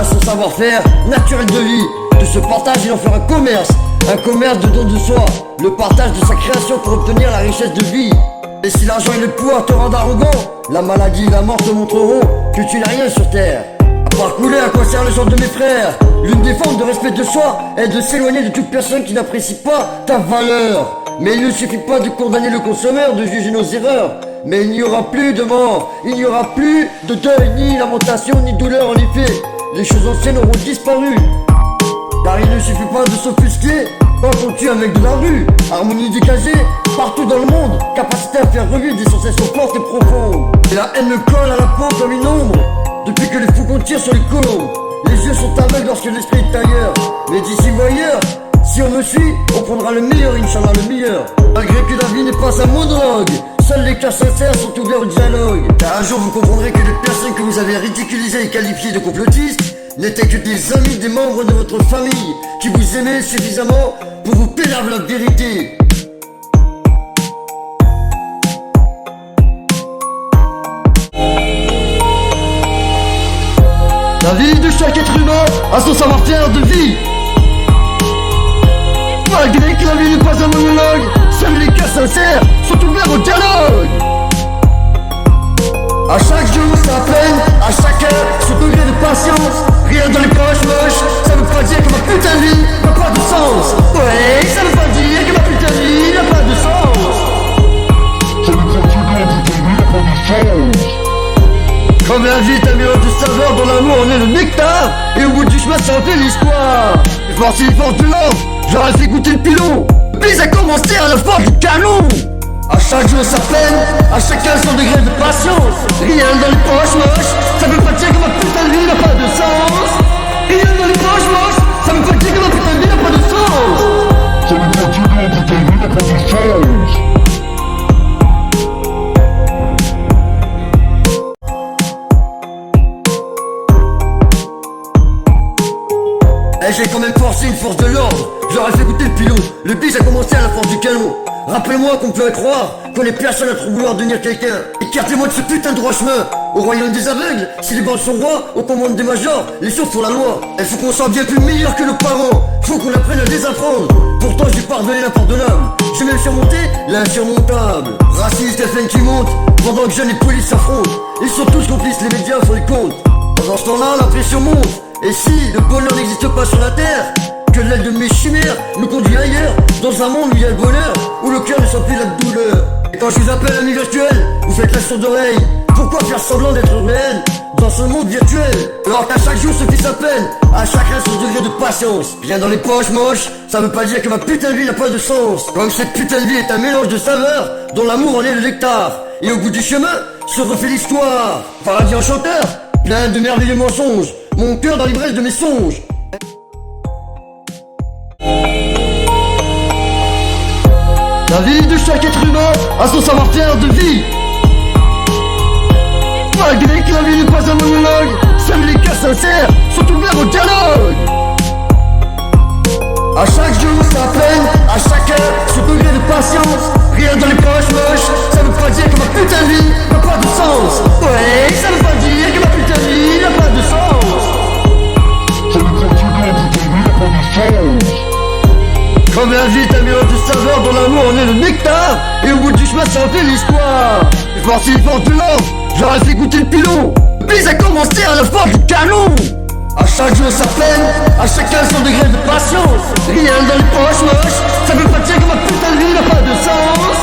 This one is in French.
son savoir-faire naturel de vie. De ce partage, il en fera un commerce de don de soi, le partage de sa création pour obtenir la richesse de vie. Et si l'argent et le pouvoir te rendent arrogant, la maladie et la mort te montreront que tu n'as rien sur terre. À part couler, à quoi sert le sang de mes frères? L'une des formes de respect de soi est de s'éloigner de toute personne qui n'apprécie pas ta valeur. Mais il ne suffit pas de condamner le consommeur, de juger nos erreurs. Mais il n'y aura plus de mort, il n'y aura plus de deuil, ni lamentation, ni douleur. En effet, les choses anciennes auront disparu. Car il ne suffit pas de s'offusquer quand on tue un mec de la rue. Harmonie dégagée partout dans le monde, capacité à faire revivre des sensations fortes et profondes. Et la haine me colle à la peau comme une ombre, depuis que les faucons tirent sur les colombes. Les yeux sont aveugles lorsque l'esprit est ailleurs. Mais d'ici voyeur, si on me suit, on prendra le meilleur, Inch'Allah le meilleur. Malgré que la vie n'est pas un monologue, seuls les cœurs sincères sont ouverts au dialogue. Car un jour vous comprendrez que les personnes que vous avez ridiculisées et qualifiées de complotistes n'étaient que des amis, des membres de votre famille qui vous aimaient suffisamment pour vous pédale la vérité. La vie de chaque être humain a son savoir-faire de vie. Malgré que la vie n'est pas un monologue, seuls les cœurs sincères sont ouverts au dialogue. À chaque jour sa peine, à chaque heure son degré de patience. Rien dans les poches moches, ça veut pas dire que ma putain de vie n'a pas de sens. Ouais, ça veut pas dire que ma putain de vie n'a pas de sens. Ça veut pas dire que ma putain de vie n'a pas de sens. Comme la vie est un mélange de saveurs, dans l'amour on est le nectar. Et au bout du chemin ça en fait l'histoire. Et force il force de l'or, j'aurais fait goûter le pilon. Puis à commencer à la force du canon. À chaque jour sa peine, à chacun son degré de patience. Rien dans les poches moches, ça veut pas dire que ma putain de vie n'a pas de sens. Rien dans les poches moches, ça veut pas dire que ma putain de vie n'a pas de sens. Ça veut pas dire que ma putain de vie n'a pas de sens. Et j'ai quand même forcé une force de l'ordre, j'aurais fait goûter le pilon. Le bis a commencé à la force du canon. Rappelez-moi qu'on peut croire qu'on est personne à trop vouloir devenir quelqu'un. Écartez-moi de ce putain de droit chemin. Au royaume des aveugles, si les bandes sont rois, on commande des majors, les sourds font la loi. Il faut qu'on soit bien plus meilleur que nos parents, faut qu'on apprenne à désapprendre. Pourtant j'ai pardonné n'importe de l'âme, j'ai même surmonté l'insurmontable. Raciste FN qui monte, pendant que jeunes et police s'affrontent. Ils sont tous complices, les médias font les comptes. Pendant ce temps-là, la pression monte. Et si le bonheur n'existe pas sur la terre, que l'aile de mes chimères nous conduit ailleurs, dans un monde où il y a le bonheur, où le cœur ne sent plus la douleur. Et quand je vous appelle ami virtuel, vous faites la sourde oreille. Pourquoi faire semblant d'être réel dans ce monde virtuel, alors qu'à chaque jour se fait sa peine, à chacun son degré de patience. Rien dans les poches moches, ça veut pas dire que ma putain de vie n'a pas de sens. Comme cette putain de vie est un mélange de saveurs, dont l'amour en est le nectar. Et au bout du chemin, se refait l'histoire. Paradis enchanteur, plein de merveilleux mensonges, mon cœur dans l'ivresse de mes songes. La vie de chaque être humain a son savoir-faire de vie. Malgré que la vie n'est pas un monologue, seuls les cœurs sincères sont ouverts au dialogue. À chaque jour sa peine, à chaque heure son degré de patience. Rien dans les poches moches, ça veut pas dire que ma putain de vie n'a pas de sens. Ouais, ça veut pas dire que ma putain de vie n'a pas de sens. Ça veut pas dire que ma putain de vie n'a pas de sens. Comme la vie est un mélange de saveurs, dans l'amour on est le nectar. Et au bout du chemin ça en fait l'histoire. Et force il force de l'or, j'aurais fait goûter le pilon. Puis à commencer à la force du canon. À chaque jour sa peine, à chacun son degré de patience. Rien dans les poches moches, ça veut pas dire que ma putain de vie n'a pas de sens.